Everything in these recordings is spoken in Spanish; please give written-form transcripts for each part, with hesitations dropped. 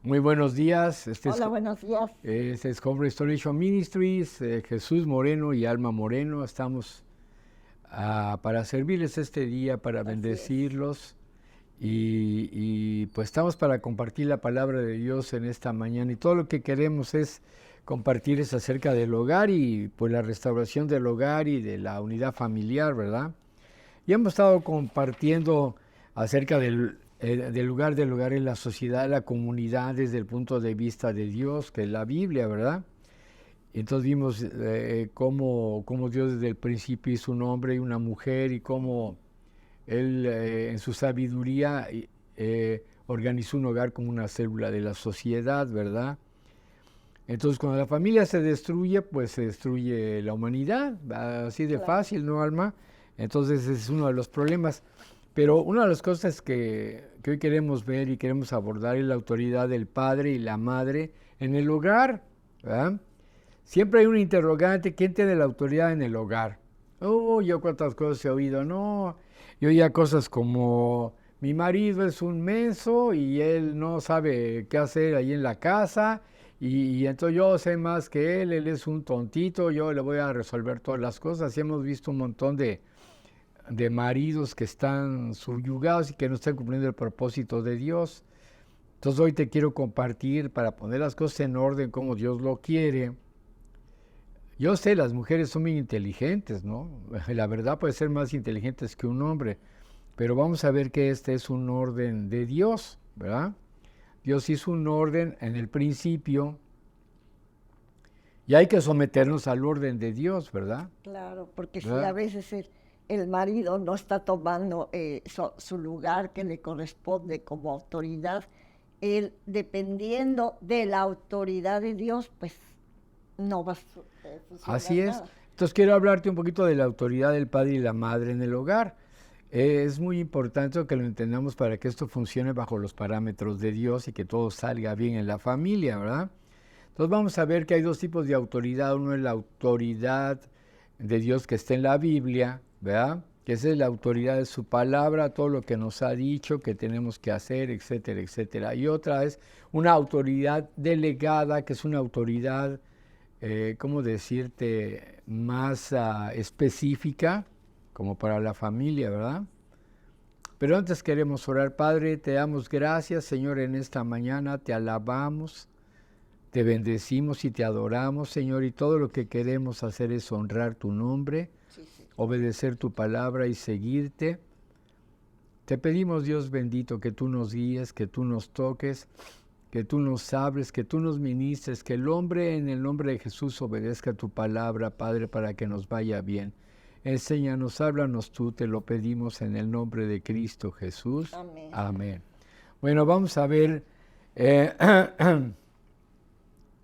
Muy buenos días. Hola, buenos días. Este es Home Restoration Ministries, Jesús Moreno y Alma Moreno. Estamos para servirles este día, para Así es. bendecirlos pues estamos para compartir la palabra de Dios en esta mañana. Y todo lo que queremos es compartir es acerca del hogar y pues la restauración del hogar y de la unidad familiar, ¿verdad? Y hemos estado compartiendo acerca del lugar en la sociedad, la comunidad, desde el punto de vista de Dios, que es la Biblia, ¿verdad? Entonces vimos cómo Dios desde el principio hizo un hombre y una mujer y cómo Él en su sabiduría organizó un hogar como una célula de la sociedad, ¿verdad? Entonces cuando la familia se destruye, pues se destruye la humanidad, así de Claro. fácil, ¿no, Alma? Entonces ese es uno de los problemas. Pero una de las cosas que hoy queremos ver y queremos abordar es la autoridad del padre y la madre en el hogar, ¿verdad? Siempre hay un interrogante, ¿quién tiene la autoridad en el hogar? Oh, yo cuántas cosas he oído, no. Yo oía cosas como, mi marido es un menso y él no sabe qué hacer ahí en la casa y entonces yo sé más que él es un tontito, yo le voy a resolver todas las cosas. Y hemos visto un montón de maridos que están subyugados y que no están cumpliendo el propósito de Dios. Entonces hoy te quiero compartir para poner las cosas en orden como Dios lo quiere. Yo sé, las mujeres son muy inteligentes, ¿no? La verdad puede ser más inteligentes que un hombre, pero vamos a ver que este es un orden de Dios, ¿verdad? Dios hizo un orden en el principio y hay que someternos al orden de Dios, ¿verdad? Claro, porque si a ¿Verdad? veces el marido no está tomando su lugar que le corresponde como autoridad, él, dependiendo de la autoridad de Dios, pues no va a funcionar Así es. nada. Entonces quiero hablarte un poquito de la autoridad del padre y la madre en el hogar. Es muy importante que lo entendamos para que esto funcione bajo los parámetros de Dios y que todo salga bien en la familia, ¿verdad? Entonces vamos a ver que hay dos tipos de autoridad. Uno es la autoridad de Dios que está en la Biblia, ¿verdad? Que esa es la autoridad de su palabra, todo lo que nos ha dicho que tenemos que hacer, etcétera, etcétera. Y otra es una autoridad delegada, que es una autoridad, ¿cómo decirte?, más específica, como para la familia, ¿verdad? Pero antes queremos orar. Padre, te damos gracias, Señor, en esta mañana, te alabamos. Te bendecimos y te adoramos, Señor, y todo lo que queremos hacer es honrar tu nombre, Sí, sí. obedecer tu palabra y seguirte. Te pedimos, Dios bendito, que tú nos guíes, que tú nos toques, que tú nos hables, que tú nos ministres, que el hombre en el nombre de Jesús obedezca tu palabra, Padre, para que nos vaya bien. Enséñanos, háblanos tú, te lo pedimos en el nombre de Cristo Jesús. Amén. Amén. Bueno, vamos a ver. eh,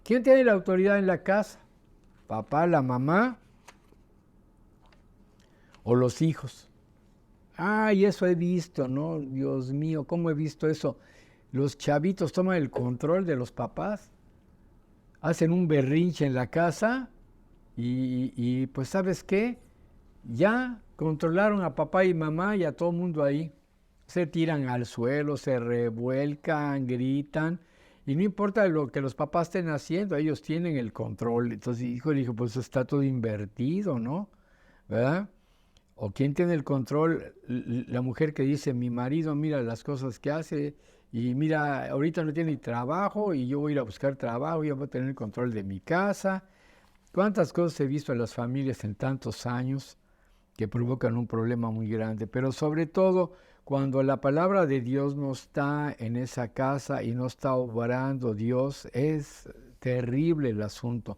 ¿Quién tiene la autoridad en la casa? ¿Papá, la mamá o los hijos? Ay, eso he visto, ¿no? Dios mío, ¿cómo he visto eso? Los chavitos toman el control de los papás, hacen un berrinche en la casa pues ¿sabes qué? Ya controlaron a papá y mamá y a todo el mundo ahí. Se tiran al suelo, se revuelcan, gritan. Y no importa lo que los papás estén haciendo, ellos tienen el control. Entonces, hijo, le dijo, pues está todo invertido, ¿no? ¿Verdad? O quién tiene el control, la mujer que dice, mi marido mira las cosas que hace y mira, ahorita no tiene trabajo y yo voy a ir a buscar trabajo, yo voy a tener el control de mi casa. ¿Cuántas cosas he visto en las familias en tantos años que provocan un problema muy grande? Pero sobre todo cuando la palabra de Dios no está en esa casa y no está obrando Dios, es terrible el asunto.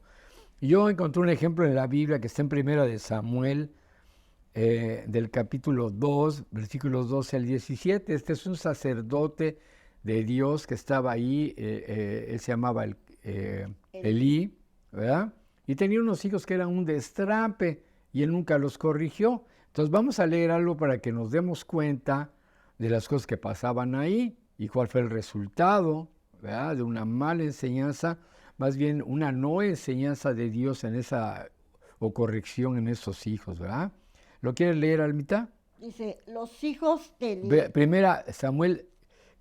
Yo encontré un ejemplo en la Biblia que está en Primera de Samuel, del capítulo 2, versículos 12 al 17. Este es un sacerdote de Dios que estaba ahí, él se llamaba Eli. Elí, ¿verdad? Y tenía unos hijos que eran un destrape y él nunca los corrigió. Entonces vamos a leer algo para que nos demos cuenta de las cosas que pasaban ahí y cuál fue el resultado, ¿verdad?, de una mala enseñanza, más bien una no enseñanza de Dios en esa, o corrección en esos hijos, ¿verdad? ¿Lo quieres leer, Almita? Dice, los hijos de Eli. Primera Samuel,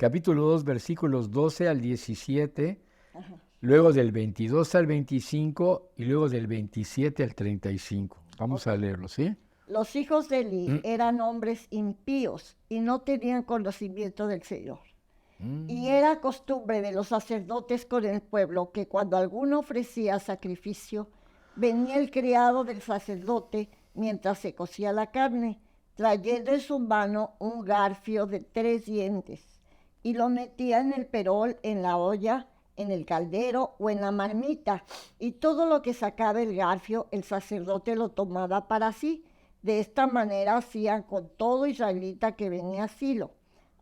capítulo 2, versículos 12 al 17, Ajá. luego del 22 al 25 y luego del 27 al 35. Vamos a leerlo, ¿sí? Los hijos de Eli eran hombres impíos y no tenían conocimiento del Señor. Y era costumbre de los sacerdotes con el pueblo que cuando alguno ofrecía sacrificio, venía el criado del sacerdote mientras se cocía la carne, trayendo en su mano un garfio de 3 dientes, y lo metía en el perol, en la olla, en el caldero o en la marmita, y todo lo que sacaba el garfio, el sacerdote lo tomaba para sí. De esta manera hacían con todo israelita que venía a Silo.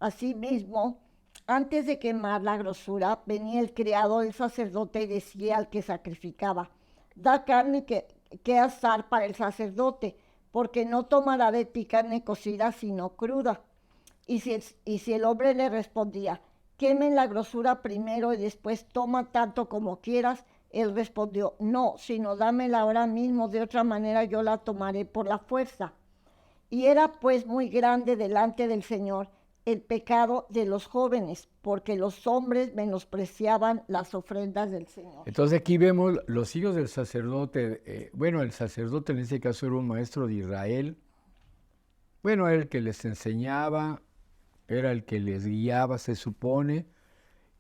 Asimismo, antes de quemar la grosura, venía el criado del sacerdote y decía al que sacrificaba: da carne que asar para el sacerdote, porque no tomará de ti carne cocida sino cruda. Y si el hombre le respondía: quemen la grosura primero y después toma tanto como quieras, él respondió: no, sino dámela ahora mismo, de otra manera yo la tomaré por la fuerza. Y era pues muy grande delante del Señor el pecado de los jóvenes, porque los hombres menospreciaban las ofrendas del Señor. Entonces aquí vemos los hijos del sacerdote. Bueno, el sacerdote en este caso era un maestro de Israel. Bueno, era el que les enseñaba, era el que les guiaba, se supone.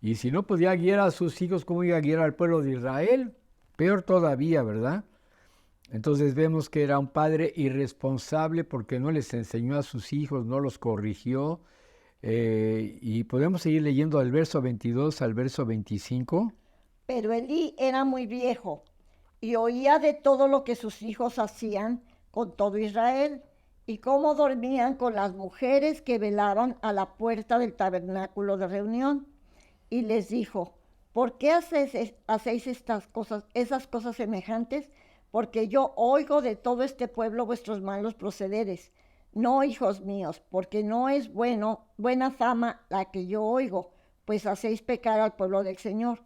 Y si no podía guiar a sus hijos, ¿cómo iba a guiar al pueblo de Israel? Peor todavía, ¿verdad? Entonces vemos que era un padre irresponsable porque no les enseñó a sus hijos, no los corrigió. Y podemos seguir leyendo al verso 22 al verso 25. Pero Elí era muy viejo y oía de todo lo que sus hijos hacían con todo Israel y cómo dormían con las mujeres que velaban a la puerta del tabernáculo de reunión. Y les dijo: ¿por qué hacéis esas cosas semejantes? Porque yo oigo de todo este pueblo vuestros malos procederes. No, hijos míos, porque no es buena fama la que yo oigo, pues hacéis pecar al pueblo del Señor.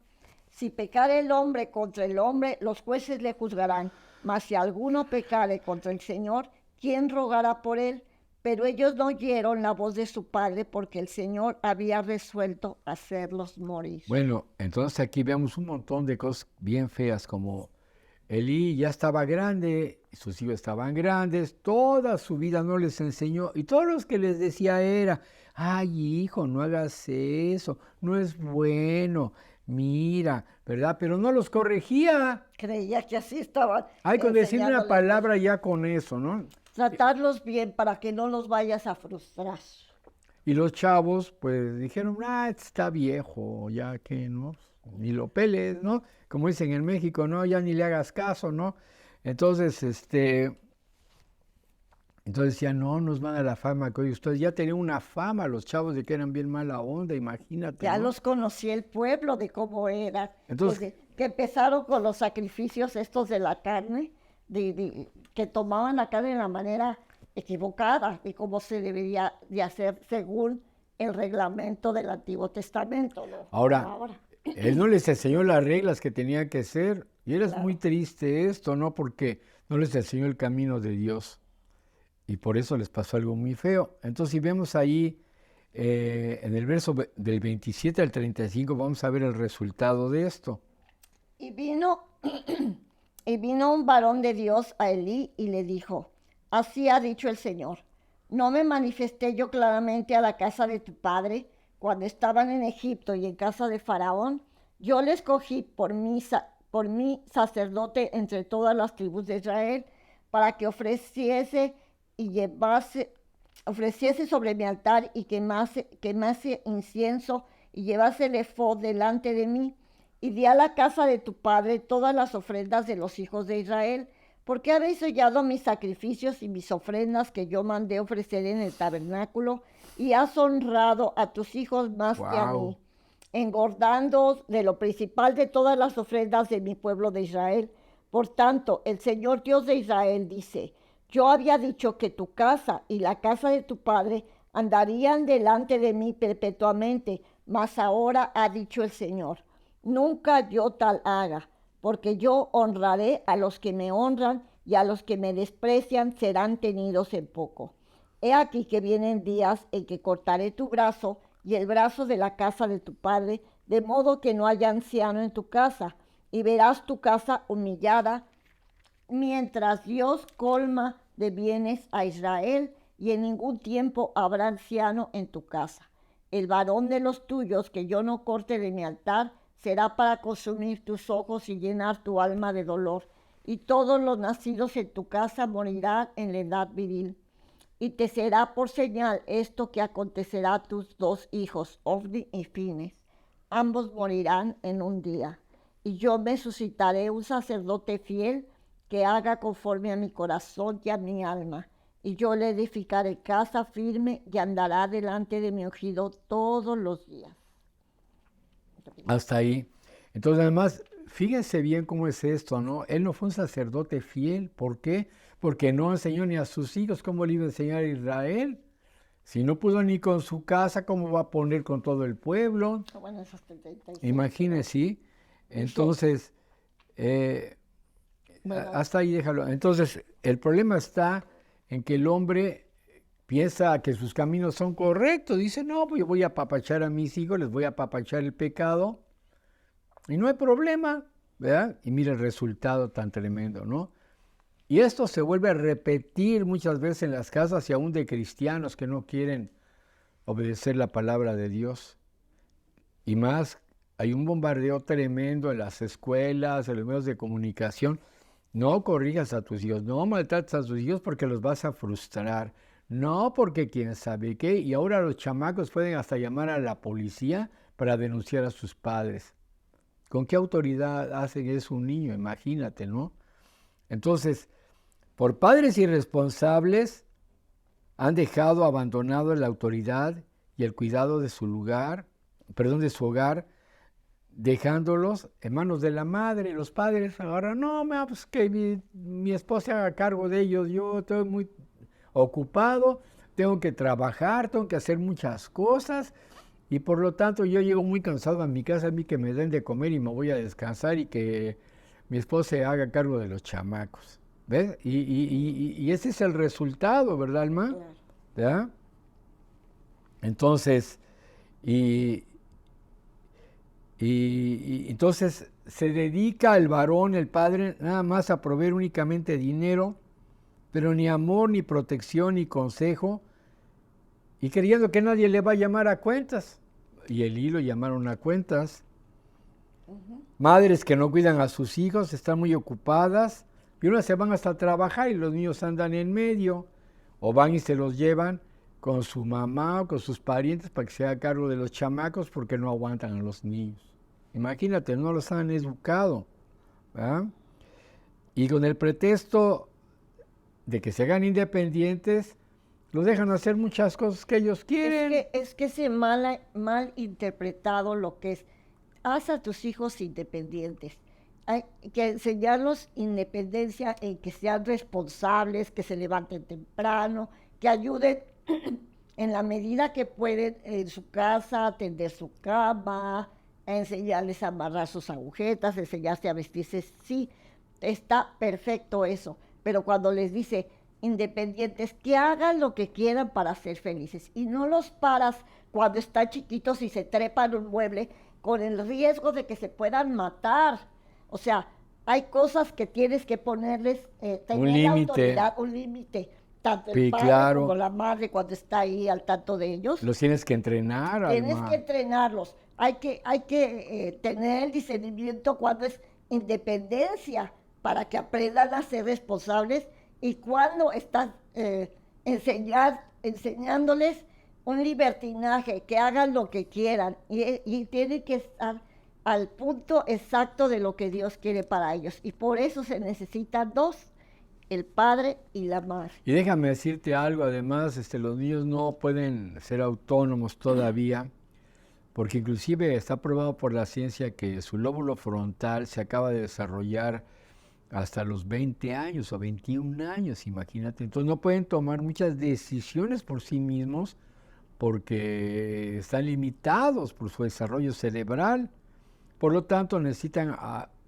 Si pecare el hombre contra el hombre, los jueces le juzgarán. Mas si alguno pecare contra el Señor, ¿quién rogará por él? Pero ellos no oyeron la voz de su padre, porque el Señor había resuelto hacerlos morir. Bueno, entonces aquí vemos un montón de cosas bien feas, como Elí ya estaba grande, sus hijos estaban grandes, toda su vida no les enseñó, y todos los que les decía era: ay, hijo, no hagas eso, no es bueno, mira, ¿verdad? Pero no los corregía. Creía que así estaban. Hay con decir una enseñándoles palabra ya con eso, ¿no? tratarlos bien para que no los vayas a frustrar. Y los chavos, pues, dijeron: está viejo, ya que, ¿no? Ni lo peles, ¿no? Como dicen en México, ¿no? Ya ni le hagas caso, ¿no? Entonces, entonces decían: no, nos van a la fama que hoy ustedes ya tenían una fama, los chavos, de que eran bien mala onda, imagínate, Ya ¿no? los conocí el pueblo de cómo era. Entonces, Que empezaron con los sacrificios estos de la carne, que tomaban la carne de la manera equivocada y cómo se debería de hacer según el reglamento del Antiguo Testamento, ¿no? ahora, él no les enseñó las reglas que tenían que ser, y era muy triste esto, ¿no? Porque no les enseñó el camino de Dios, y por eso les pasó algo muy feo. Entonces, si vemos ahí, en el verso del 27 al 35, vamos a ver el resultado de esto. Y vino un varón de Dios a Elí y le dijo: así ha dicho el Señor, ¿no me manifesté yo claramente a la casa de tu padre cuando estaban en Egipto y en casa de Faraón? Yo le escogí por mí sacerdote entre todas las tribus de Israel, para que ofreciese sobre mi altar y quemase incienso y llevase el ephod delante de mí. Y di a la casa de tu padre todas las ofrendas de los hijos de Israel. ¿Por qué habéis hollado mis sacrificios y mis ofrendas que yo mandé ofrecer en el tabernáculo? Y has honrado a tus hijos más que a mí, engordando de lo principal de todas las ofrendas de mi pueblo de Israel. Por tanto, el Señor Dios de Israel dice: yo había dicho que tu casa y la casa de tu padre andarían delante de mí perpetuamente, mas ahora ha dicho el Señor: nunca yo tal haga, porque yo honraré a los que me honran, y a los que me desprecian serán tenidos en poco. He aquí que vienen días en que cortaré tu brazo y el brazo de la casa de tu padre, de modo que no haya anciano en tu casa, y verás tu casa humillada, mientras Dios colma de bienes a Israel, y en ningún tiempo habrá anciano en tu casa. El varón de los tuyos que yo no corte de mi altar será para consumir tus ojos y llenar tu alma de dolor. Y todos los nacidos en tu casa morirán en la edad viril. Y te será por señal esto que acontecerá a tus dos hijos, Ofni y Fines. Ambos morirán en un día. Y yo me suscitaré un sacerdote fiel que haga conforme a mi corazón y a mi alma. Y yo le edificaré casa firme y andará delante de mi ungido todos los días. Hasta ahí. Entonces, además, fíjense bien cómo es esto, ¿no? Él no fue un sacerdote fiel. ¿Por qué? Porque no enseñó ni a sus hijos cómo le iba a enseñar a Israel. Si no pudo ni con su casa, ¿cómo va a poner con todo el pueblo? Bueno, esos 36. Imagínense, ¿sí? Entonces, Bueno, hasta ahí déjalo. Entonces, el problema está en que el hombre piensa que sus caminos son correctos. Dice, no, pues yo voy a apapachar a mis hijos, les voy a apapachar el pecado. Y no hay problema, ¿verdad? Y mira el resultado tan tremendo, ¿no? Y esto se vuelve a repetir muchas veces en las casas y aún de cristianos que no quieren obedecer la palabra de Dios. Y más, hay un bombardeo tremendo en las escuelas, en los medios de comunicación. No corrijas a tus hijos, no maltrates a tus hijos porque los vas a frustrar. No porque quién sabe qué. Y ahora los chamacos pueden hasta llamar a la policía para denunciar a sus padres. ¿Con qué autoridad hacen eso un niño? Imagínate, ¿no? Entonces, por padres irresponsables han dejado abandonado la autoridad y el cuidado de su lugar, de su hogar, dejándolos en manos de la madre. Los padres ahora, no, pues que mi esposa haga cargo de ellos, yo estoy muy ocupado, tengo que trabajar, tengo que hacer muchas cosas. Y por lo tanto yo llego muy cansado a mi casa, a mí que me den de comer y me voy a descansar y que mi esposa se haga cargo de los chamacos. ¿Ves? Y ese es el resultado, ¿verdad, Alma? claro. ¿Ya? Entonces, entonces se dedica el varón, el padre, nada más a proveer únicamente dinero, pero ni amor, ni protección, ni consejo, y creyendo que nadie le va a llamar a cuentas. Y Elí lo llamaron a cuentas. Madres que no cuidan a sus hijos, están muy ocupadas, y unas se van hasta a trabajar y los niños andan en medio, o van y se los llevan con su mamá o con sus parientes para que se haga cargo de los chamacos porque no aguantan a los niños. Imagínate, no los han educado, ¿verdad? Y con el pretexto de que se hagan independientes, los dejan hacer muchas cosas que ellos quieren. Es que se mal interpretado lo que es, haz a tus hijos independientes. Hay que enseñarlos independencia en que sean responsables, que se levanten temprano, que ayuden en la medida que pueden en su casa, a tender su cama, a enseñarles a amarrar sus agujetas, enseñarse a vestirse. Sí, está perfecto eso, pero cuando les dice independientes, que hagan lo que quieran para ser felices y no los paras cuando están chiquitos y se trepan un mueble con el riesgo de que se puedan matar. O sea, hay cosas que tienes que ponerles, tener límite. autoridad, un límite. Tanto el Sí, padre claro. como la madre cuando está ahí al tanto de ellos. Los tienes que entrenar, Tienes Alma. que entrenarlos. Hay que tener el discernimiento cuando es independencia para que aprendan a ser responsables y cuando estás enseñándoles un libertinaje, que hagan lo que quieran y tienen que estar al punto exacto de lo que Dios quiere para ellos. Y por eso se necesitan dos, el padre y la madre. Y déjame decirte algo, además, los niños no pueden ser autónomos todavía, porque inclusive está probado por la ciencia que su lóbulo frontal se acaba de desarrollar hasta los 20 años o 21 años, imagínate. Entonces no pueden tomar muchas decisiones por sí mismos porque están limitados por su desarrollo cerebral. Por lo tanto, necesitan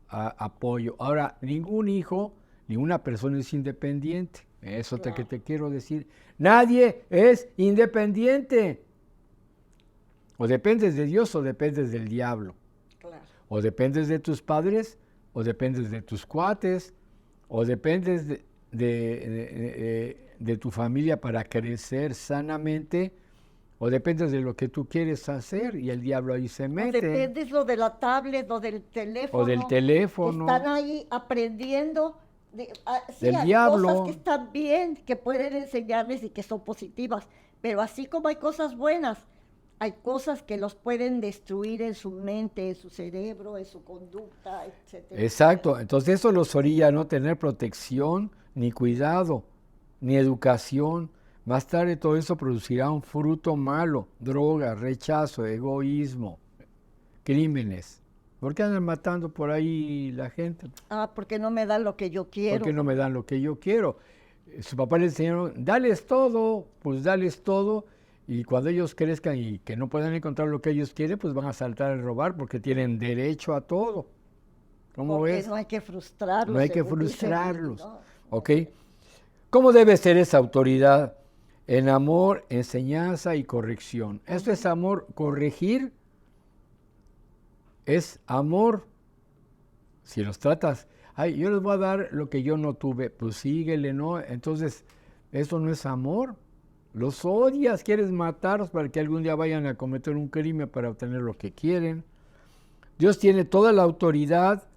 apoyo. Ahora, ningún hijo, ninguna persona es independiente. Eso que te quiero decir. Nadie es independiente. O dependes de Dios o dependes del diablo. Claro. O dependes de tus padres, o dependes de tus cuates, o dependes de tu familia para crecer sanamente, o dependes de lo que tú quieres hacer y el diablo ahí se O mete. dependes lo de la tablet o del teléfono. O del teléfono. Que están ahí aprendiendo. Sí, Del hay diablo. cosas que están bien, que pueden enseñarles y que son positivas, pero así como hay cosas buenas, hay cosas que los pueden destruir en su mente, en su cerebro, en su conducta, etcétera. Exacto, entonces eso los orilla a no tener protección, ni cuidado, ni educación. Más tarde todo eso producirá un fruto malo, droga, rechazo, egoísmo, crímenes. ¿Por qué andan matando por ahí la gente? Porque no me dan lo que yo quiero. ¿Por qué no me dan lo que yo quiero? Su papá le enseñaron, dales todo, pues dales todo. Y cuando ellos crezcan y que no puedan encontrar lo que ellos quieren, pues van a saltar y robar porque tienen derecho a todo. ¿Cómo Porque ves? no hay que frustrarlos. No hay que según dice, frustrarlos. ¿no? ¿Ok? ¿Cómo debe ser esa autoridad? En amor, enseñanza y corrección. Esto es amor. Corregir es amor. Si los tratas, ay, yo les voy a dar lo que yo no tuve, pues síguele, ¿no? Entonces, eso no es amor. Los odias, quieres matarlos para que algún día vayan a cometer un crimen para obtener lo que quieren. Dios tiene toda la autoridad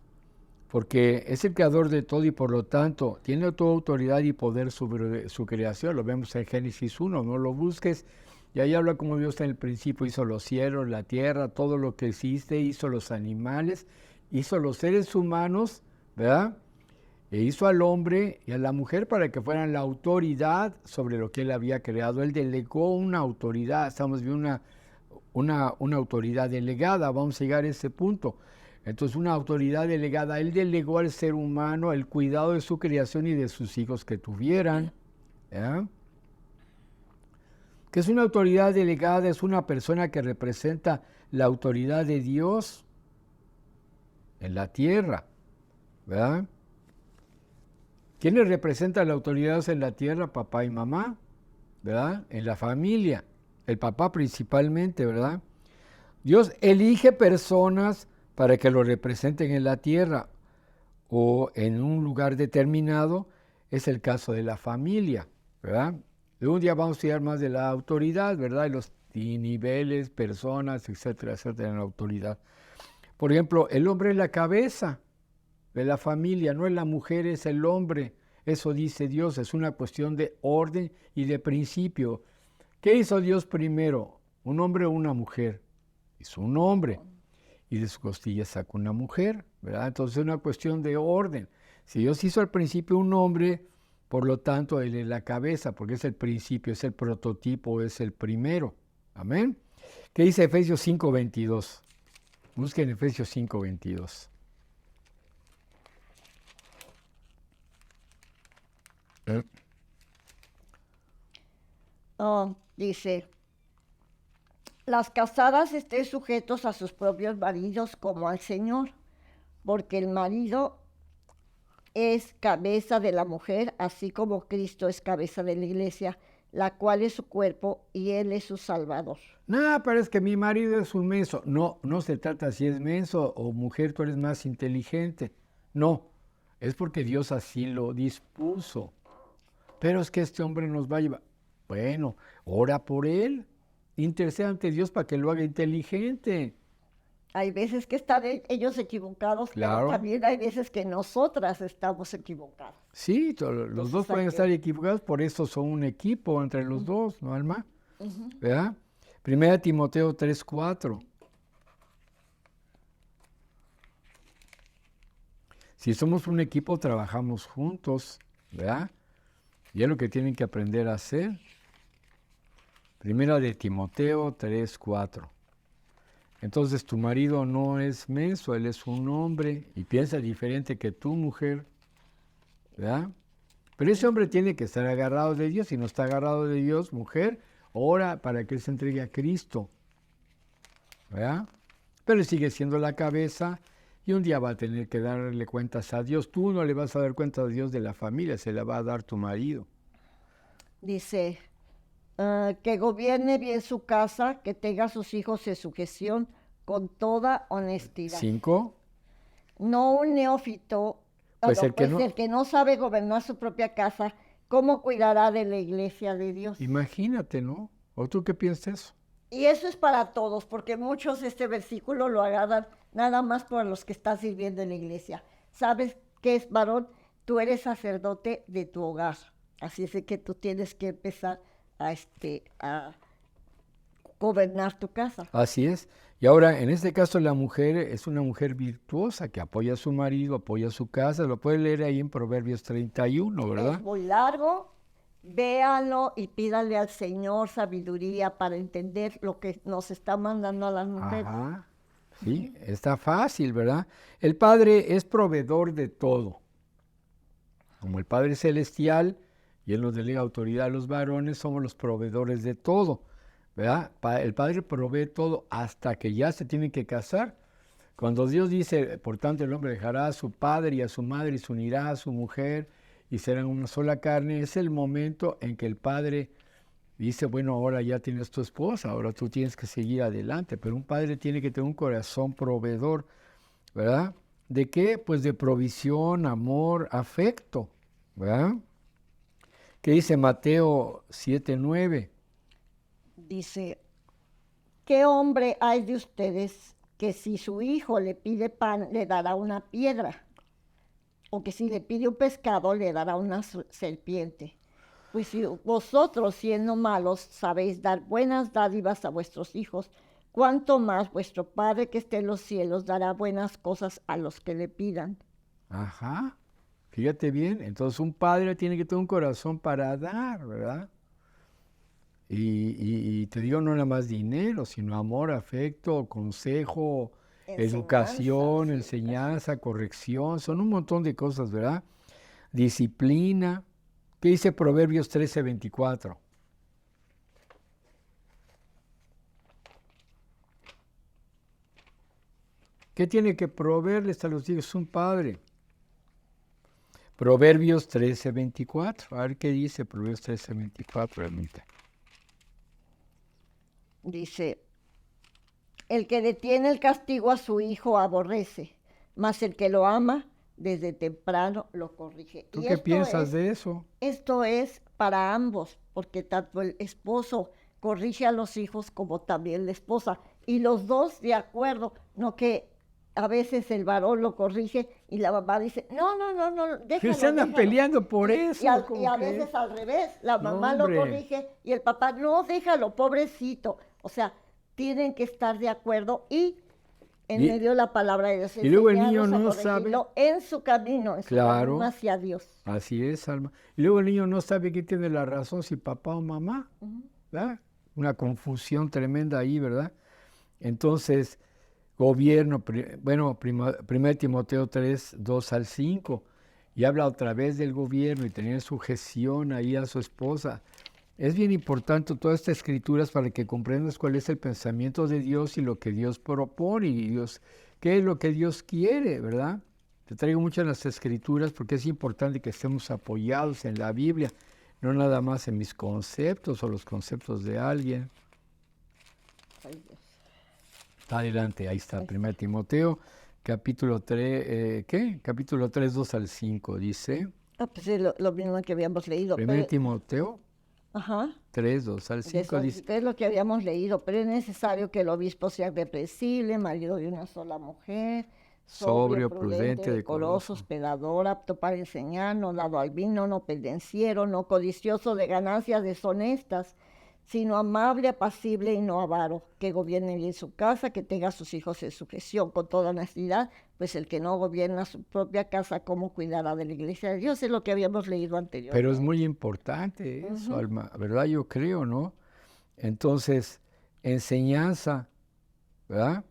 porque es el creador de todo y por lo tanto tiene toda autoridad y poder sobre su creación. Lo vemos en Génesis 1, no lo busques. Y ahí habla como Dios en el principio hizo los cielos, la tierra, todo lo que existe, hizo los animales, hizo los seres humanos, ¿verdad? E hizo al hombre y a la mujer para que fueran la autoridad sobre lo que él había creado. Él delegó una autoridad, estamos viendo una autoridad delegada, vamos a llegar a ese punto. Entonces, una autoridad delegada, él delegó al ser humano el cuidado de su creación y de sus hijos que tuvieran. ¿Ya? Que es una autoridad delegada, es una persona que representa la autoridad de Dios en la tierra, ¿verdad? ¿Quiénes representan la autoridad en la tierra? Papá y mamá, ¿verdad? En la familia, el papá principalmente, ¿verdad? Dios elige personas para que lo representen en la tierra o en un lugar determinado, es el caso de la familia, ¿verdad? De un día vamos a estudiar más de la autoridad, ¿verdad? Y los niveles, personas, etcétera, etcétera, en la autoridad. Por ejemplo, el hombre es la cabeza de la familia, no es la mujer, es el hombre. Eso dice Dios, es una cuestión de orden y de principio. ¿Qué hizo Dios primero? ¿Un hombre o una mujer? Hizo un hombre y de su costilla sacó una mujer, ¿verdad? Entonces es una cuestión de orden. Si Dios hizo al principio un hombre, por lo tanto Él es la cabeza, porque es el principio, es el prototipo, es el primero. Amén. ¿Qué dice Efesios 5:22? Busquen Efesios 5:22. Dice, las casadas estén sujetos a sus propios maridos como al Señor, porque el marido es cabeza de la mujer, así como Cristo es cabeza de la iglesia, la cual es su cuerpo y Él es su Salvador. No, pero es que mi marido es un menso. No, no se trata si es menso o mujer, tú eres más inteligente. No, es porque Dios así lo dispuso. Pero es que este hombre nos va a llevar. Bueno, ora por él. Intercede ante Dios para que lo haga inteligente. Hay veces que están ellos equivocados, Claro. pero también hay veces que nosotras estamos equivocadas. Sí, los dos pueden estar equivocados, por eso son un equipo entre los dos, ¿no, Alma? ¿Verdad? 1 Timoteo 3:4. Si somos un equipo, trabajamos juntos, ¿verdad? Y es lo que tienen que aprender a hacer. 1 de Timoteo 3:4. Entonces tu marido no es menso, él es un hombre y piensa diferente que tu mujer, ¿verdad? Pero ese hombre tiene que estar agarrado de Dios. Si no está agarrado de Dios, mujer, ora para que él se entregue a Cristo, ¿verdad? Pero él sigue siendo la cabeza y un día va a tener que darle cuentas a Dios. Tú no le vas a dar cuenta a Dios de la familia, se la va a dar tu marido. Dice, que gobierne bien su casa, que tenga a sus hijos en sujeción con toda honestidad. 5. No un neófito, Pues el que no- el que no sabe gobernar su propia casa, ¿cómo cuidará de la iglesia de Dios? Imagínate, ¿no? ¿O tú qué piensas eso? Y eso es para todos, porque muchos este versículo lo agarran nada más por los que están sirviendo en la iglesia. ¿Sabes qué es, varón? Tú eres sacerdote de tu hogar. Así es de que tú tienes que empezar a gobernar tu casa. Así es. Y ahora, en este caso, la mujer es una mujer virtuosa que apoya a su marido, apoya a su casa. Lo puede leer ahí en Proverbios 31, ¿verdad? Es muy largo, véanlo y pídale al Señor sabiduría para entender lo que nos está mandando a las mujeres. Ajá. Sí, está fácil, ¿verdad? El Padre es proveedor de todo. Como el Padre Celestial, y Él nos delega autoridad a los varones, somos los proveedores de todo, ¿verdad? El Padre provee todo hasta que ya se tienen que casar. Cuando Dios dice, por tanto el hombre dejará a su padre y a su madre y se unirá a su mujer y serán una sola carne, es el momento en que el Padre dice, bueno, ahora ya tienes tu esposa, ahora tú tienes que seguir adelante, pero un padre tiene que tener un corazón proveedor, ¿verdad? ¿De qué? Pues de provisión, amor, afecto, ¿verdad? ¿Qué dice Mateo 7:9? Dice, ¿qué hombre hay de ustedes que si su hijo le pide pan le dará una piedra? O que si le pide un pescado le dará una serpiente. Pues si vosotros, siendo malos, sabéis dar buenas dádivas a vuestros hijos, cuánto más vuestro Padre que esté en los cielos dará buenas cosas a los que le pidan. Ajá, fíjate bien, entonces un padre tiene que tener un corazón para dar, ¿verdad? Y te digo, no nada más dinero, sino amor, afecto, consejo, educación, enseñanza, corrección, son un montón de cosas, ¿verdad? Disciplina. ¿Qué dice Proverbios 13:24? ¿Qué tiene que proveerles a los hijos un padre? Proverbios 13:24. A ver qué dice Proverbios 13:24 realmente. Dice, el que detiene el castigo a su hijo aborrece, mas el que lo ama desde temprano lo corrige. ¿Tú Y qué piensas de eso? Esto es para ambos, porque tanto el esposo corrige a los hijos como también la esposa. Y los dos de acuerdo, no que a veces el varón lo corrige y la mamá dice, no, déjalo. Se andan peleando por eso. Y a veces al revés, la mamá lo corrige y el papá, no, déjalo, pobrecito. O sea, tienen que estar de acuerdo y en medio de la palabra de Dios. Y luego el niño no sabe. En su camino, en su camino hacia Dios. Así es, Alma. Y luego el niño no sabe quién tiene la razón, si papá o mamá. ¿Verdad? Una confusión tremenda ahí, ¿verdad? Entonces, gobierno, 1 Timoteo 3:2-5, y habla otra vez del gobierno y tener sujeción ahí a su esposa. Es bien importante todas estas escrituras para que comprendas cuál es el pensamiento de Dios y lo que Dios propone y Dios, qué es lo que Dios quiere, ¿verdad? Te traigo muchas las escrituras porque es importante que estemos apoyados en la Biblia, no nada más en mis conceptos o los conceptos de alguien. Adelante, ahí está, 1 Timoteo, capítulo 3, Capítulo 3, 2-5, dice. Pues es lo mismo que habíamos leído. 1 Timoteo. Ajá. 3, 2-5 dice. Es lo que habíamos leído, pero es necesario que el obispo sea irreprensible, marido de una sola mujer, sobrio, prudente, decoroso, hospedador, apto para enseñar, no dado al vino, no pendenciero, no codicioso de ganancias deshonestas, sino amable, apacible y no avaro, que gobierne bien su casa, que tenga a sus hijos en sujeción con toda honestidad, pues el que no gobierna su propia casa, ¿cómo cuidará de la iglesia de Dios? Es lo que habíamos leído anteriormente. Pero es muy importante eso, Alma, ¿verdad? Yo creo, ¿no? Entonces, enseñanza, ¿verdad?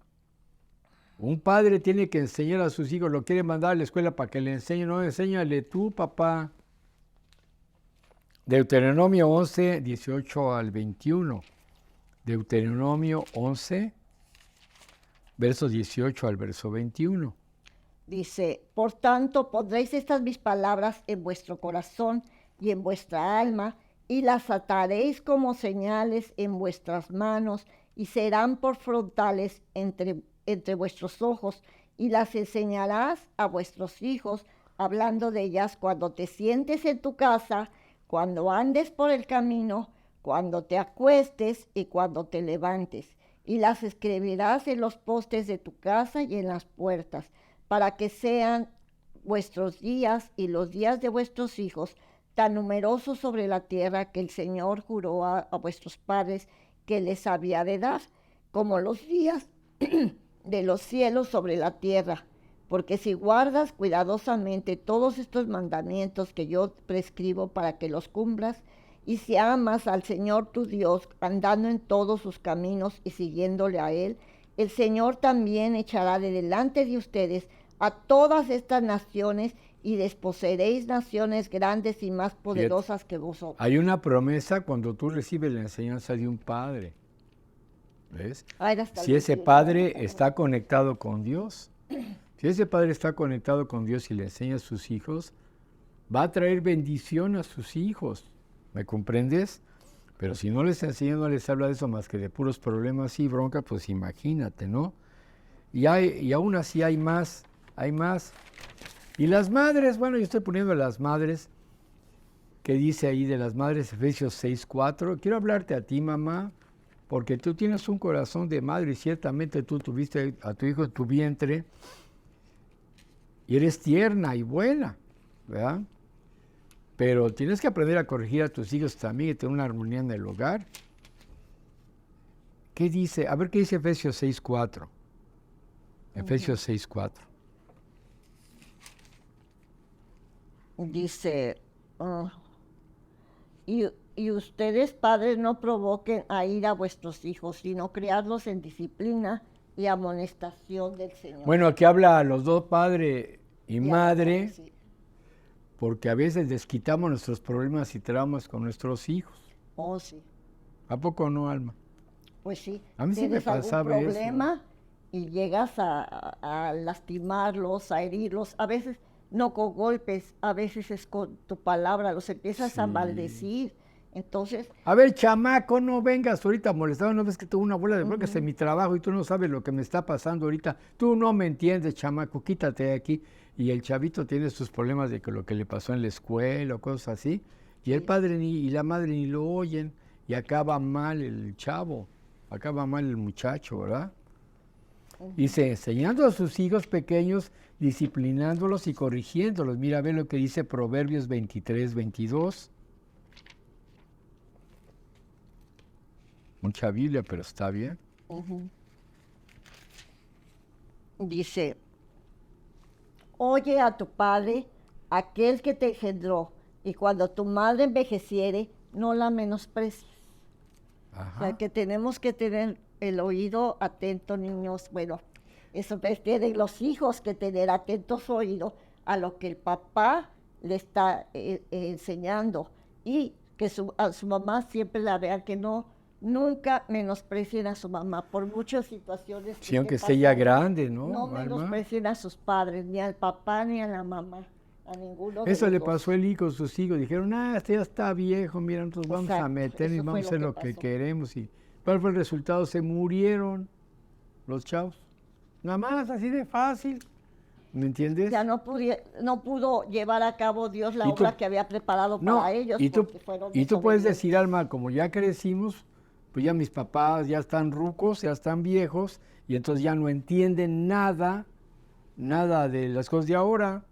Un padre tiene que enseñar a sus hijos, lo quiere mandar a la escuela para que le enseñe, no, enséñale tú, papá. Deuteronomio 11, 18-21. Deuteronomio 11, versos 18 al verso 21. Dice, por tanto, pondréis estas mis palabras en vuestro corazón y en vuestra alma, y las ataréis como señales en vuestras manos, y serán por frontales entre vuestros ojos, y las enseñarás a vuestros hijos, hablando de ellas cuando te sientes en tu casa, cuando andes por el camino, cuando te acuestes y cuando te levantes. Y las escribirás en los postes de tu casa y en las puertas, para que sean vuestros días y los días de vuestros hijos tan numerosos sobre la tierra que el Señor juró a vuestros padres que les había de dar, como los días de los cielos sobre la tierra. Porque si guardas cuidadosamente todos estos mandamientos que yo prescribo para que los cumplas, y si amas al Señor tu Dios, andando en todos sus caminos y siguiéndole a Él, el Señor también echará de delante de ustedes a todas estas naciones, y desposeeréis naciones grandes y más poderosas que vosotros. Hay una promesa cuando tú recibes la enseñanza de un padre. ¿Ves? Si ese padre está conectado con Dios, si ese padre está conectado con Dios y le enseña a sus hijos, va a traer bendición a sus hijos. ¿Me comprendes? Pero si no les enseña, no les habla de eso más que de puros problemas y broncas, pues imagínate, ¿no? Y aún así hay más. Y las madres, bueno, yo estoy poniendo a las madres, que dice ahí de las madres, Efesios 6:4. Quiero hablarte a ti, mamá, porque tú tienes un corazón de madre y ciertamente tú tuviste a tu hijo en tu vientre y eres tierna y buena, ¿verdad? Pero tienes que aprender a corregir a tus hijos también y tener una armonía en el hogar. ¿Qué dice? A ver qué dice Efesios 6:4. Efesios 6:4. Dice, y ustedes, padres, no provoquen a ir a vuestros hijos, sino criarlos en disciplina y amonestación del Señor. Bueno, aquí habla a los dos, padre y madre, sí. porque a veces desquitamos nuestros problemas y traumas con nuestros hijos. Oh, sí. ¿A poco no, Alma? Pues sí. A mí sí me pasaba algún problema y llegas a lastimarlos, a herirlos, a veces no con golpes, a veces es con tu palabra, los empiezas a maldecir. Entonces... A ver, chamaco, no vengas ahorita molestado, no ves que tengo una bola de broncas en mi trabajo y tú no sabes lo que me está pasando ahorita. Tú no me entiendes, chamaco, quítate de aquí. Y el chavito tiene sus problemas de que lo que le pasó en la escuela o cosas así. Y el padre y la madre ni lo oyen y acaba mal el chavo, acaba mal el muchacho, ¿verdad? Dice, enseñando a sus hijos pequeños, disciplinándolos y corrigiéndolos. Mira, ve lo que dice Proverbios 23:22. Mucha Biblia, pero está bien. Dice, oye a tu padre, aquel que te engendró, y cuando tu madre envejeciere, no la menosprecies. Ajá. O sea, que tenemos que tener el oído atento, niños. Bueno, eso tienen los hijos que tener atento su oído a lo que el papá le está enseñando, y que a su mamá siempre la vean, que nunca menosprecien a su mamá por muchas situaciones. Sí, aunque esté ya grande, ¿no? No menosprecien a sus padres, ni al papá ni a la mamá, a ninguno de Eso los le dos. pasó a Eli con sus hijos. Dijeron, este ya está viejo, mira, nosotros vamos a Exacto, meter y eso vamos a hacer lo que pasó. queremos. ¿Y cuál fue el resultado? Se murieron los chavos. Nada más, así de fácil. ¿Me entiendes? Ya no pudo llevar a cabo Dios la obra que había preparado para ellos. Y tú puedes desobedientes. decir, Alma, como ya crecimos, pues ya mis papás ya están rucos, ya están viejos, y entonces ya no entienden nada de las cosas de ahora.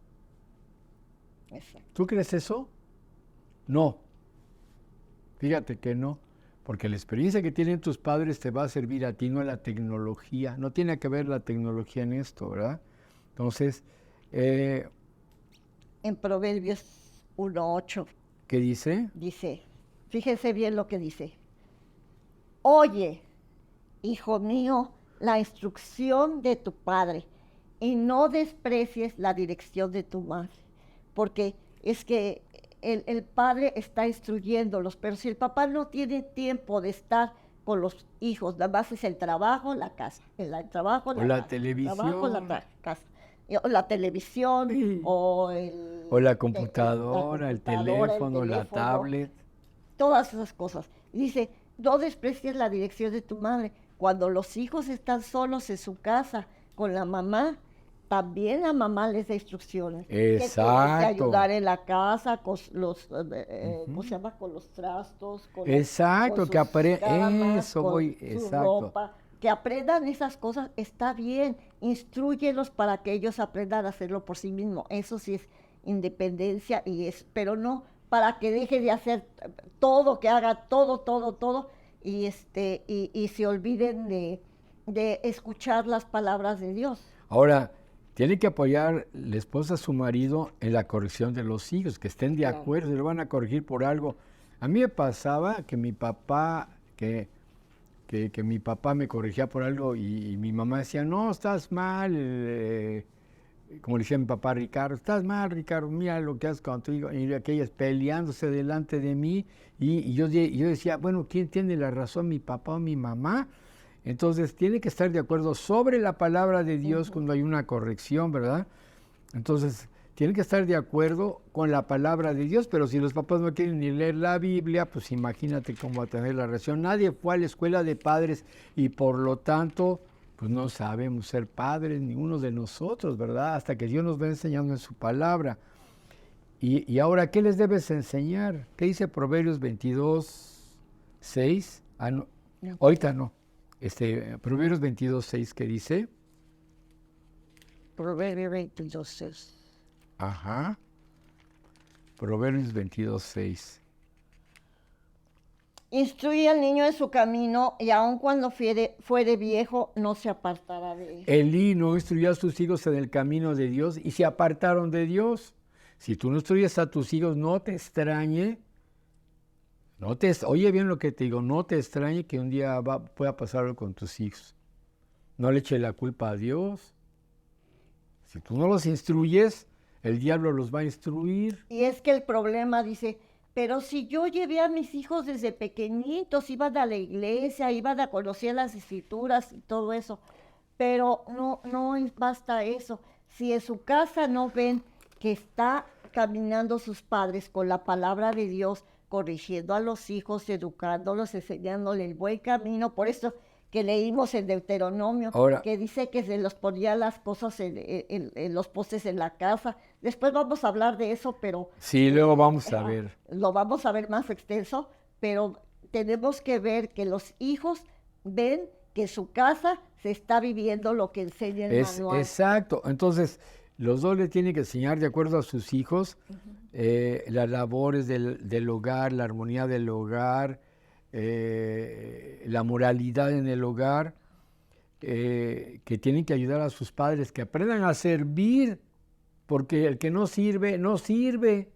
Exacto. ¿Tú crees eso? No. Fíjate que no, porque la experiencia que tienen tus padres te va a servir a ti, no a la tecnología. No tiene que ver la tecnología en esto, ¿verdad? Entonces, en Proverbios 1:8. ¿qué dice? Dice, fíjese bien lo que dice. Oye, hijo mío, la instrucción de tu padre, y no desprecies la dirección de tu madre, porque es que el padre está instruyéndolos, pero si el papá no tiene tiempo de estar con los hijos, nada más es el trabajo, la casa, el trabajo, la casa, televisión. trabajo, la casa, o la televisión, Sí. o O la computadora, el teléfono, la tablet. todas esas cosas. Dice, no desprecies la dirección de tu madre. Cuando los hijos están solos en su casa con la mamá, también la mamá les da instrucciones. Que tienen que Exacto. ayudar en la casa con los, ¿cómo se Ujú. llama? Con los trastos, con Exacto, que sus camas, eso con voy, su exacto. ropa. Que aprendan esas cosas, está bien. Instrúyelos para que ellos aprendan a hacerlo por sí mismos. Eso sí es independencia pero no para que deje de hacer todo, que haga todo, todo, todo y se olviden de escuchar las palabras de Dios. Ahora, tiene que apoyar la esposa a su marido en la corrección de los hijos, que estén de Claro. acuerdo, y lo van a corregir por algo. A mí me pasaba que mi papá, que mi papá me corregía por algo y mi mamá decía, no, estás mal, como le decía mi papá a Ricardo, estás mal, Ricardo, mira lo que haces con tu hijo, y aquellas peleándose delante de mí, y yo decía, bueno, ¿quién tiene la razón, mi papá o mi mamá? Entonces, tiene que estar de acuerdo sobre la palabra de Dios cuando hay una corrección, ¿verdad? Entonces, tienen que estar de acuerdo con la palabra de Dios, pero si los papás no quieren ni leer la Biblia, pues imagínate cómo va a tener la reacción. Nadie fue a la escuela de padres y por lo tanto, pues no sabemos ser padres, ninguno de nosotros, ¿verdad? Hasta que Dios nos va enseñando en su palabra. Y ahora, ¿qué les debes enseñar? ¿Qué dice Proverbios 22, 6? Ah, no, No. ahorita no. Proverbios 22, 6, ¿qué dice? Proverbio 22:6. Ajá. Proverbios 22, 6. Instruye al niño en su camino y aun cuando fuere viejo no se apartará de él. Elí no instruyó a sus hijos en el camino de Dios y se apartaron de Dios. Si tú no instruyes a tus hijos, no te extrañe, oye bien lo que te digo, no te extrañe que un día pueda pasar algo con tus hijos. No le eche la culpa a Dios. Si tú no los instruyes, el diablo los va a instruir. Y es que el problema dice, pero si yo llevé a mis hijos desde pequeñitos, iban a la iglesia, iban a conocer las escrituras y todo eso, pero no basta eso. Si en su casa no ven que está caminando sus padres con la palabra de Dios, corrigiendo a los hijos, educándolos, enseñándole el buen camino, por eso que leímos en Deuteronomio, Ahora, que dice que se los ponía las cosas en los postes en la casa. Después vamos a hablar de eso, pero sí, luego vamos a ver. lo vamos a ver más extenso, pero tenemos que ver que los hijos ven que su casa se está viviendo lo que enseña el manual. Exacto. Entonces, los dos le tienen que enseñar de acuerdo a sus hijos las labores del hogar, la armonía del hogar, la moralidad en el hogar, que tienen que ayudar a sus padres, que aprendan a servir, porque el que no sirve, no sirve.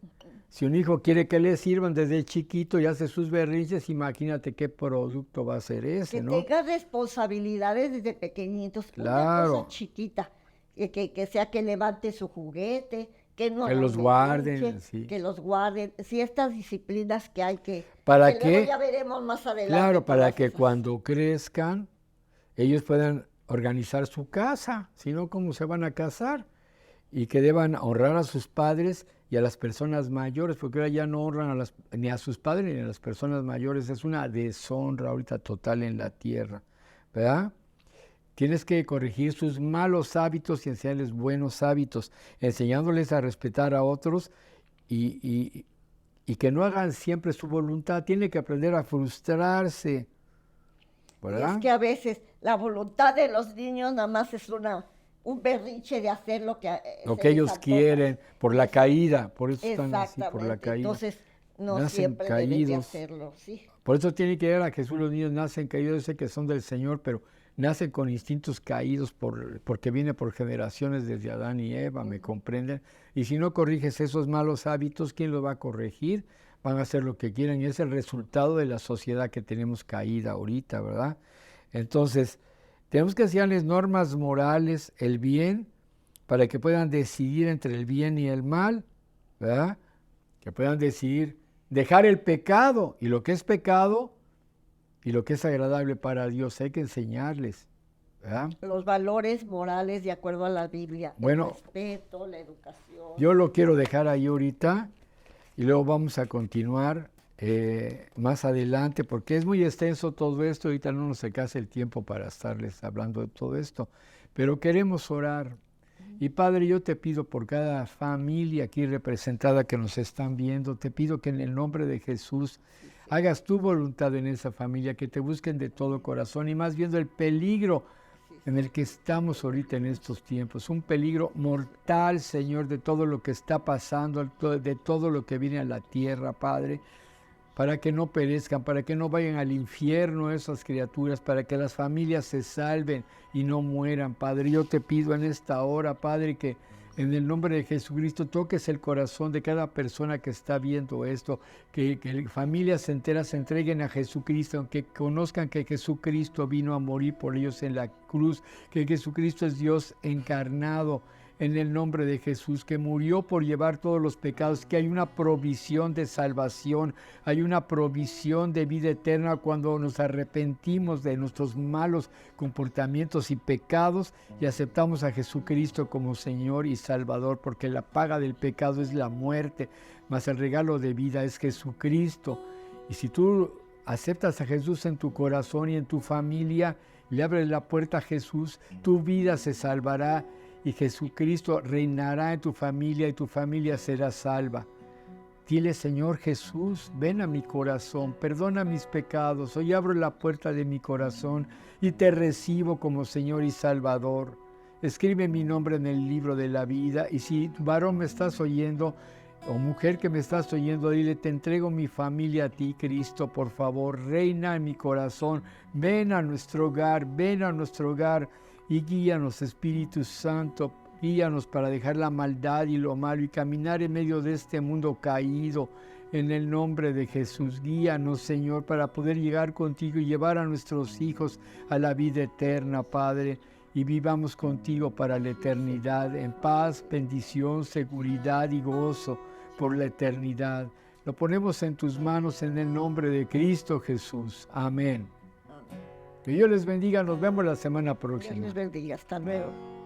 Si un hijo quiere que le sirvan desde chiquito y hace sus berrinches, imagínate qué producto va a ser ese, Que ¿no? tenga responsabilidades desde pequeñitos, Claro. una cosa chiquita, que sea que levante su juguete, que no Que hagan los guarden, berrinche, sí. que los guarden, sí, estas disciplinas que hay ¿Para que qué? luego ya veremos más adelante. Claro, para todas que esas. cuando crezcan, ellos puedan organizar su casa, si no, ¿cómo se van a casar? Y que deban honrar a sus padres y a las personas mayores, porque ahora ya no honran ni a sus padres ni a las personas mayores. Es una deshonra ahorita total en la tierra, ¿verdad? Tienes que corregir sus malos hábitos y enseñarles buenos hábitos, enseñándoles a respetar a otros y que no hagan siempre su voluntad. Tiene que aprender a frustrarse, ¿verdad? Es que a veces la voluntad de los niños nada más es un berrinche de hacer lo que Lo se que les ellos antoja. quieren, por la caída, por eso están así, por la Exactamente. caída. Entonces, no Nacen siempre deben de caídos. hacerlo, sí. Por eso tiene que ver a Jesús, los niños nacen caídos, yo sé que son del Señor, pero nacen con instintos caídos porque viene por generaciones desde Adán y Eva, ¿me comprenden? Y si no corriges esos malos hábitos, ¿quién los va a corregir? Van a hacer lo que quieran y es el resultado de la sociedad que tenemos caída ahorita, ¿verdad? Entonces, tenemos que enseñarles normas morales, el bien, para que puedan decidir entre el bien y el mal, ¿verdad? Que puedan decidir dejar el pecado y lo que es pecado y lo que es agradable para Dios. Hay que enseñarles, ¿verdad? Los valores morales de acuerdo a la Biblia. Bueno, el respeto, la educación. yo lo quiero dejar ahí ahorita y luego vamos a continuar más adelante, porque es muy extenso todo esto, ahorita no nos alcanza el tiempo para estarles hablando de todo esto, pero queremos orar. Y Padre, yo te pido por cada familia aquí representada que nos están viendo, te pido que en el nombre de Jesús hagas tu voluntad en esa familia, que te busquen de todo corazón y más viendo el peligro en el que estamos ahorita en estos tiempos, un peligro mortal, Señor, de todo lo que está pasando, de todo lo que viene a la tierra, Padre, para que no perezcan, para que no vayan al infierno esas criaturas, para que las familias se salven y no mueran, Padre. Yo te pido en esta hora, Padre, que en el nombre de Jesucristo toques el corazón de cada persona que está viendo esto, que familias enteras se entreguen a Jesucristo, que conozcan que Jesucristo vino a morir por ellos en la cruz, que Jesucristo es Dios encarnado, en el nombre de Jesús, que murió por llevar todos los pecados, que hay una provisión de salvación, hay una provisión de vida eterna cuando nos arrepentimos de nuestros malos comportamientos y pecados y aceptamos a Jesucristo como Señor y Salvador, porque la paga del pecado es la muerte, mas el regalo de vida es Jesucristo. Y si tú aceptas a Jesús en tu corazón y en tu familia, le abres la puerta a Jesús, tu vida se salvará y Jesucristo reinará en tu familia y tu familia será salva. Dile, Señor Jesús, ven a mi corazón, perdona mis pecados, hoy abro la puerta de mi corazón y te recibo como Señor y Salvador. Escribe mi nombre en el libro de la vida y si varón me estás oyendo o mujer que me estás oyendo, dile, te entrego mi familia a ti, Cristo, por favor, reina en mi corazón, ven a nuestro hogar y guíanos, Espíritu Santo, guíanos para dejar la maldad y lo malo y caminar en medio de este mundo caído. En el nombre de Jesús, guíanos, Señor, para poder llegar contigo y llevar a nuestros hijos a la vida eterna, Padre, y vivamos contigo para la eternidad, en paz, bendición, seguridad y gozo por la eternidad. Lo ponemos en tus manos en el nombre de Cristo Jesús. Amén. Que Dios les bendiga, nos vemos la semana próxima. Dios les bendiga, hasta luego.